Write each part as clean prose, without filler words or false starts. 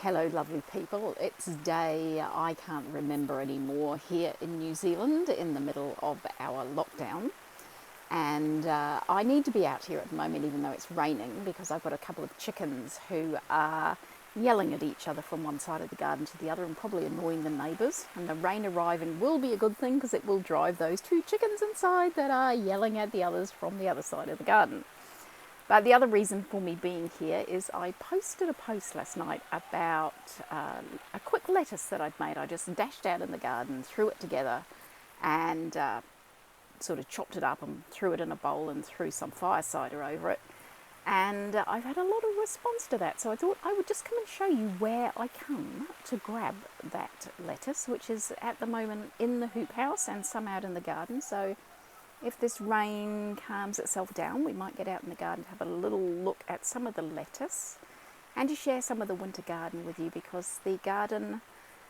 Hello lovely people, it's day I can't remember anymore here in New Zealand in the middle of our lockdown, and I need to be out here at the moment even though it's raining because I've got a couple of chickens who are yelling at each other from one side of the garden to the other and probably annoying the neighbours, and the rain arriving will be a good thing because it will drive those two chickens inside that are yelling at the others from the other side of the garden. But the other reason for me being here is I posted a post last night about a quick lettuce that I'd made. I just dashed out in the garden, threw it together and sort of chopped it up and threw it in a bowl and threw some fire cider over it. And I've had a lot of response to that. So I thought I would just come and show you where I come to grab that lettuce, which is at the moment in the Hoophouse and some out in the garden. So if this rain calms itself down, we might get out in the garden to have a little look at some of the lettuce and to share some of the winter garden with you, because the garden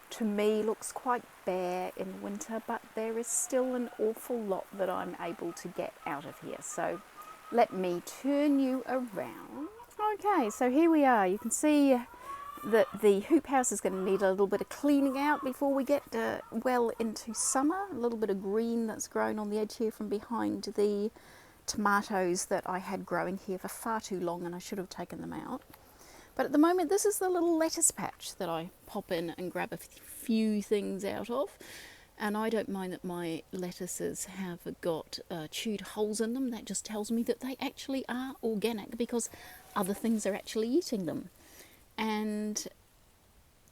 to me looks quite bare in winter, but there is still an awful lot that I'm able to get out of here. So let me turn you around. Okay, so here we are. You can see that the hoop house is going to need a little bit of cleaning out before we get well into summer. A little bit of green that's grown on the edge here from behind the tomatoes that I had growing here for far too long, and I should have taken them out. But at the moment, this is the little lettuce patch that I pop in and grab a few things out of. And I don't mind that my lettuces have got chewed holes in them. That just tells me that they actually are organic, because other things are actually eating them. And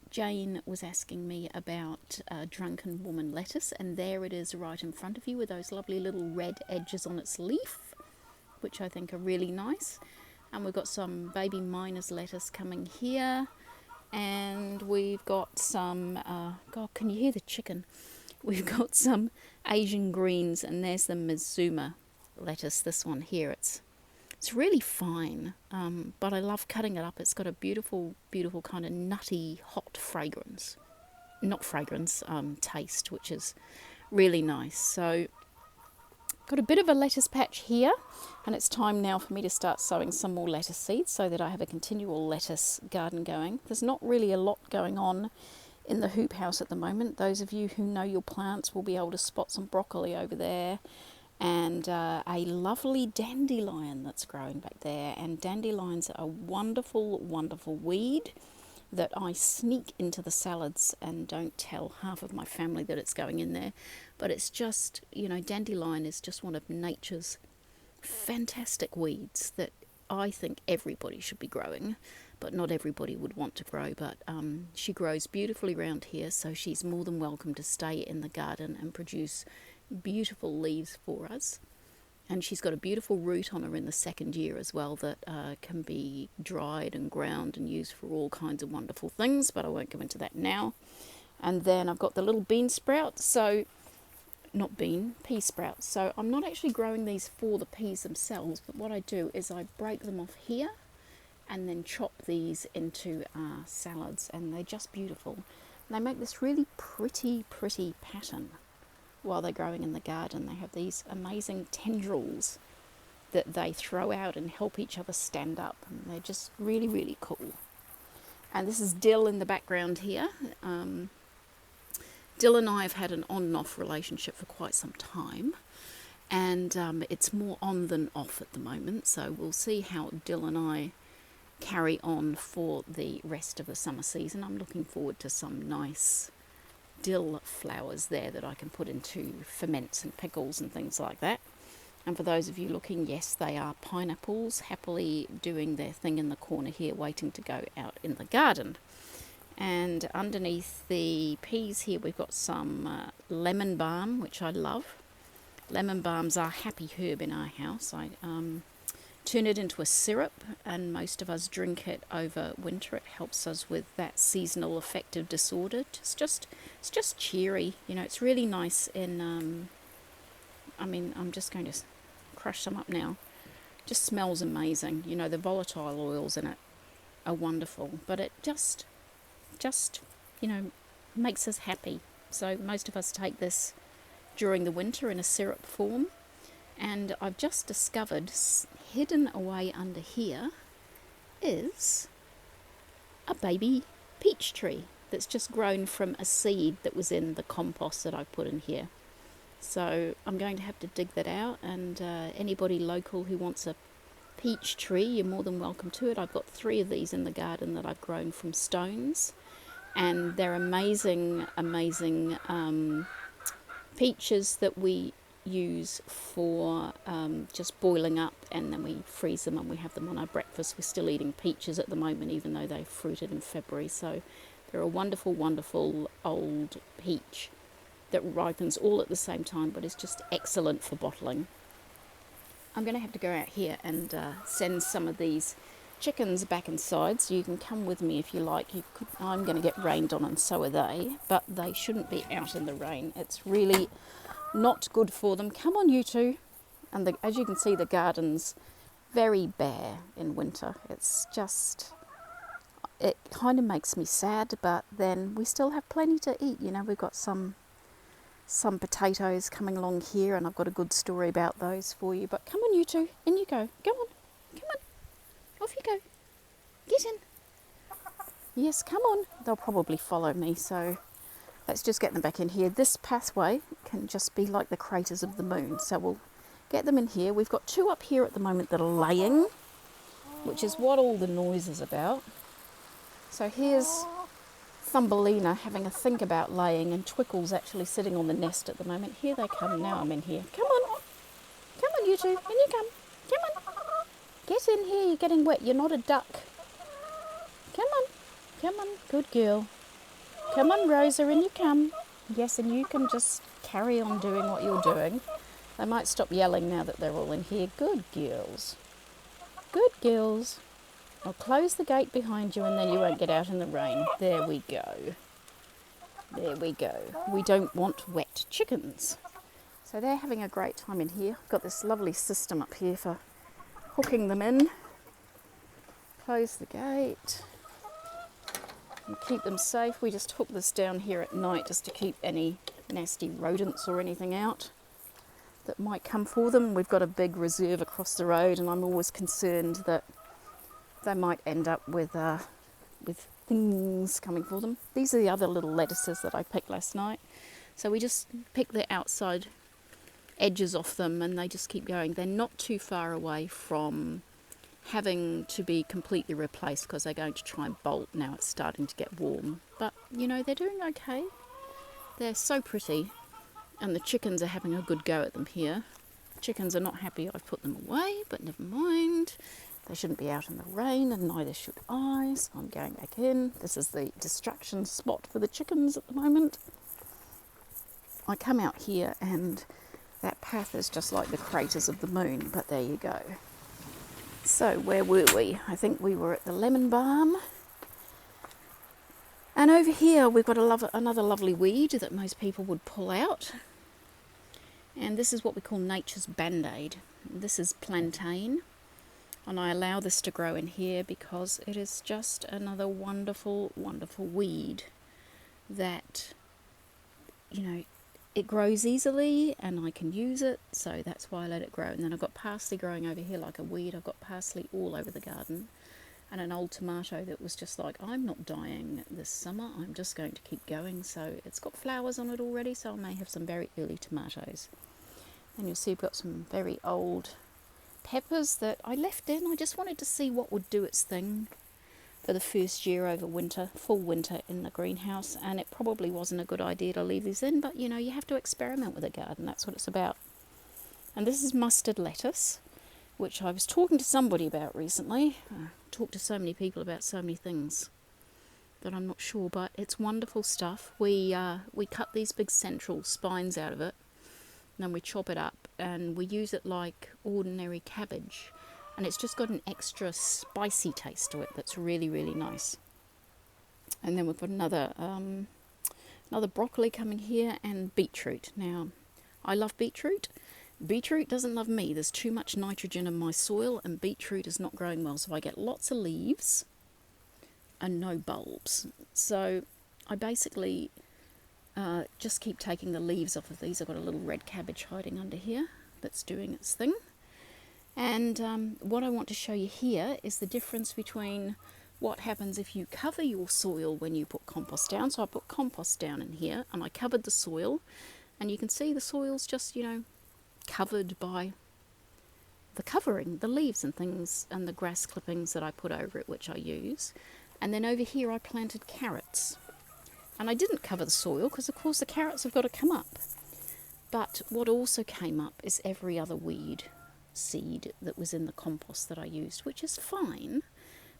Jane was asking me about drunken woman lettuce, and there it is right in front of you with those lovely little red edges on its leaf, which I think are really nice. And we've got some baby miner's lettuce coming here, and we've got some, God, can you hear the chicken? We've got some Asian greens, and there's the Mizuma lettuce, this one here. It's really fine, but I love cutting it up. It's got a beautiful, beautiful kind of nutty, hot fragrance. Not fragrance, taste, which is really nice. So, got a bit of a lettuce patch here, and it's time now for me to start sowing some more lettuce seeds so that I have a continual lettuce garden going. There's not really a lot going on in the hoop house at the moment. Those of you who know your plants will be able to spot some broccoli over there, and a lovely dandelion that's growing back there. And dandelions are a wonderful, wonderful weed that I sneak into the salads and don't tell half of my family that it's going in there. But it's just, you know, dandelion is just one of nature's fantastic weeds that I think everybody should be growing, but not everybody would want to grow. But she grows beautifully around here, so she's more than welcome to stay in the garden and produce beautiful leaves for us. And she's got a beautiful root on her in the second year as well that can be dried and ground and used for all kinds of wonderful things, but I won't go into that now. And then I've got the little bean sprouts, so pea sprouts. So I'm not actually growing these for the peas themselves, but what I do is I break them off here and then chop these into salads, and they're just beautiful. They make this really pretty pattern while they're growing in the garden. They have these amazing tendrils that they throw out and help each other stand up, and they're just really, really cool. And this is Dill in the background here. Dill and I have had an on and off relationship for quite some time, and it's more on than off at the moment, so we'll see how Dill and I carry on for the rest of the summer season. I'm looking forward to some nice dill flowers there that I can put into ferments and pickles and things like that. And for those of you looking, yes, they are pineapples, happily doing their thing in the corner here, waiting to go out in the garden. And underneath the peas here, we've got some lemon balm, which I love. Lemon balms are happy herb in our house. I turn it into a syrup, and most of us drink it over winter. It helps us with that seasonal affective disorder. It's just cheery, you know. It's really nice in I'm just going to crush some up now. Just smells amazing. You know, the volatile oils in it are wonderful, but it just you know, makes us happy. So most of us take this during the winter in a syrup form. And I've just discovered, hidden away under here, is a baby peach tree that's just grown from a seed that was in the compost that I put in here. So I'm going to have to dig that out, and anybody local who wants a peach tree, you're more than welcome to it. I've got 3 of these in the garden that I've grown from stones, and they're amazing peaches that we use for just boiling up, and then we freeze them and we have them on our breakfast. We're still eating peaches at the moment, even though they fruited in February. So they're a wonderful, wonderful old peach that ripens all at the same time, but is just excellent for bottling. I'm going to have to go out here and send some of these chickens back inside, so you can come with me if you like. I'm going to get rained on, and so are they, but they shouldn't be out in the rain. It's really not good for them. Come on, you two. And as you can see, the garden's very bare in winter. It's just, it kind of makes me sad, but then we still have plenty to eat. You know, we've got some potatoes coming along here, and I've got a good story about those for you. But come on, you two, in you go. Go on, come on, off you go. Get in. Yes, come on. They'll probably follow me, so let's just get them back in here. This pathway can just be like the craters of the moon, so we'll get them in here. We've got 2 up here at the moment that are laying, which is what all the noise is about. So here's Thumbelina having a think about laying, and Twickle's actually sitting on the nest at the moment. Here they come. Now I'm in here. Come on. Come on, you two. In you come. Come on. Get in here. You're getting wet. You're not a duck. Come on. Come on. Good girl. Come on, Rosa. In you come. Yes, and you can just carry on doing what you're doing. They might stop yelling now that they're all in here. Good girls. Good girls. I'll close the gate behind you, and then you won't get out in the rain. There we go. There we go. We don't want wet chickens. So they're having a great time in here. I've got this lovely system up here for hooking them in. Close the gate and keep them safe. We just hook this down here at night just to keep any nasty rodents or anything out that might come for them. We've got a big reserve across the road, and I'm always concerned that they might end up with things coming for them. These are the other little lettuces that I picked last night. So we just pick the outside edges off them, and they just keep going. They're not too far away from having to be completely replaced, because they're going to try and bolt now. It's starting to get warm. But, you know, they're doing okay. They're so pretty, and the chickens are having a good go at them here. Chickens are not happy I've put them away, but never mind. They shouldn't be out in the rain, and neither should I, so I'm going back in. This is the distraction spot for the chickens at the moment. I come out here, and that path is just like the craters of the moon, but there you go. So where were we? I think we were at the lemon balm. And over here we've got another lovely weed that most people would pull out. And this is what we call nature's band-aid. This is plantain. And I allow this to grow in here because it is just another wonderful, wonderful weed that, you know, it grows easily and I can use it, so that's why I let it grow. And then I've got parsley growing over here like a weed. I've got parsley all over the garden, and an old tomato that was just like, I'm not dying this summer, I'm just going to keep going. So it's got flowers on it already, so I may have some very early tomatoes. And you'll see I've got some very old peppers that I left in. I just wanted to see what would do its thing for the first year over winter, full winter in the greenhouse, and it probably wasn't a good idea to leave these in, but you know, you have to experiment with a garden. That's what it's about. And this is mustard lettuce, which I was talking to somebody about recently. I talk to so many people about so many things that I'm not sure, but it's wonderful stuff. We cut these big central spines out of it, and then we chop it up, and we use it like ordinary cabbage, and it's just got an extra spicy taste to it that's really, really nice. And then we've got another broccoli coming here, and beetroot. Now, I love beetroot. Beetroot doesn't love me. There's too much nitrogen in my soil, and beetroot is not growing well, so I get lots of leaves and no bulbs. So I basically just keep taking the leaves off of these. I've got a little red cabbage hiding under here that's doing its thing. And what I want to show you here is the difference between what happens if you cover your soil when you put compost down. So I put compost down in here and I covered the soil, and you can see the soil's just, you know, covered by the covering, the leaves and things, and the grass clippings that I put over it, which I use. And then over here I planted carrots. And I didn't cover the soil because of course the carrots have got to come up. But what also came up is every other weed seed that was in the compost that I used, which is fine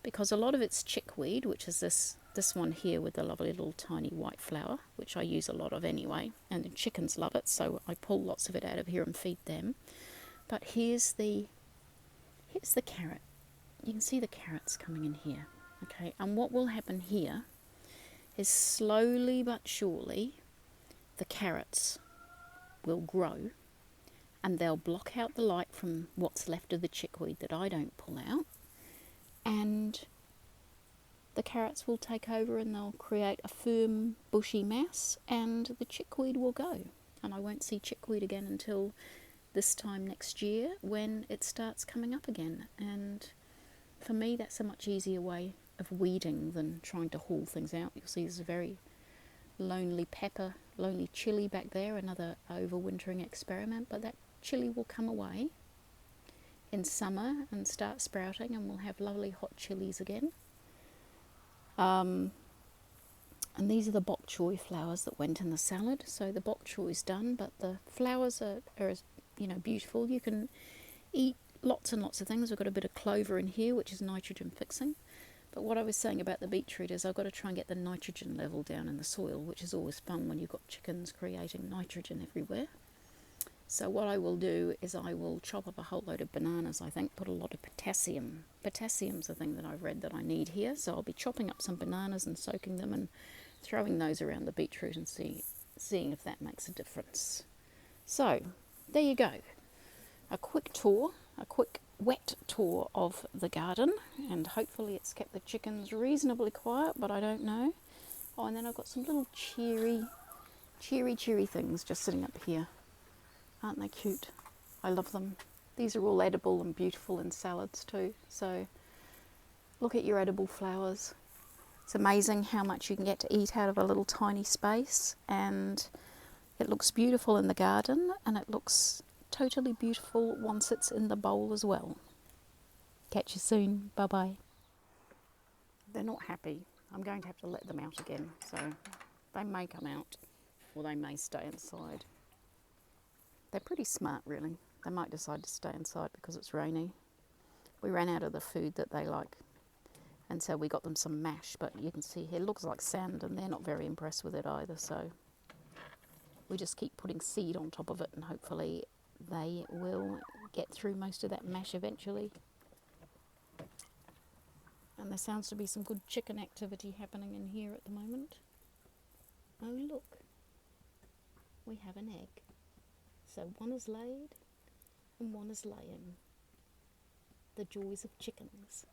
because a lot of it's chickweed, which is this one here with the lovely little tiny white flower, which I use a lot of anyway, and the chickens love it, so I pull lots of it out of here and feed them. But here's the carrot. You can see the carrots coming in here, okay? And what will happen here is slowly but surely the carrots will grow and they'll block out the light from what's left of the chickweed that I don't pull out, and the carrots will take over and they'll create a firm bushy mass, and the chickweed will go, and I won't see chickweed again until this time next year when it starts coming up again. And for me that's a much easier way of weeding than trying to haul things out. You'll see there's a very lonely chili back there, another overwintering experiment, but that chili will come away in summer and start sprouting, and we'll have lovely hot chilies again. And these are the bok choy flowers that went in the salad. So the bok choy's done, but the flowers are you know, beautiful. You can eat lots and lots of things. We've got a bit of clover in here, which is nitrogen fixing. But what I was saying about the beetroot is I've got to try and get the nitrogen level down in the soil, which is always fun when you've got chickens creating nitrogen everywhere. So what I will do is I will chop up a whole load of bananas, I think, put a lot of potassium. Potassium's the thing that I've read that I need here. So I'll be chopping up some bananas and soaking them and throwing those around the beetroot and seeing if that makes a difference. So there you go. A quick tour, a quick wet tour of the garden, and hopefully it's kept the chickens reasonably quiet, but I don't know. Oh, and then I've got some little cheery things just sitting up here. Aren't they cute? I love them. These are all edible and beautiful in salads too. So look at your edible flowers. It's amazing how much you can get to eat out of a little tiny space, and it looks beautiful in the garden, and it looks totally beautiful once it's in the bowl as well. Catch you soon. Bye bye. They're not happy. I'm going to have to let them out again, so they may come out or they may stay inside. They're pretty smart, really. They might decide to stay inside because it's rainy. We ran out of the food that they like, and so we got them some mash, but you can see here it looks like sand, and they're not very impressed with it either, so we just keep putting seed on top of it, and hopefully they will get through most of that mash eventually. And there sounds to be some good chicken activity happening in here at the moment. Oh look, we have an egg. So one is laid and one is laying. The joys of chickens.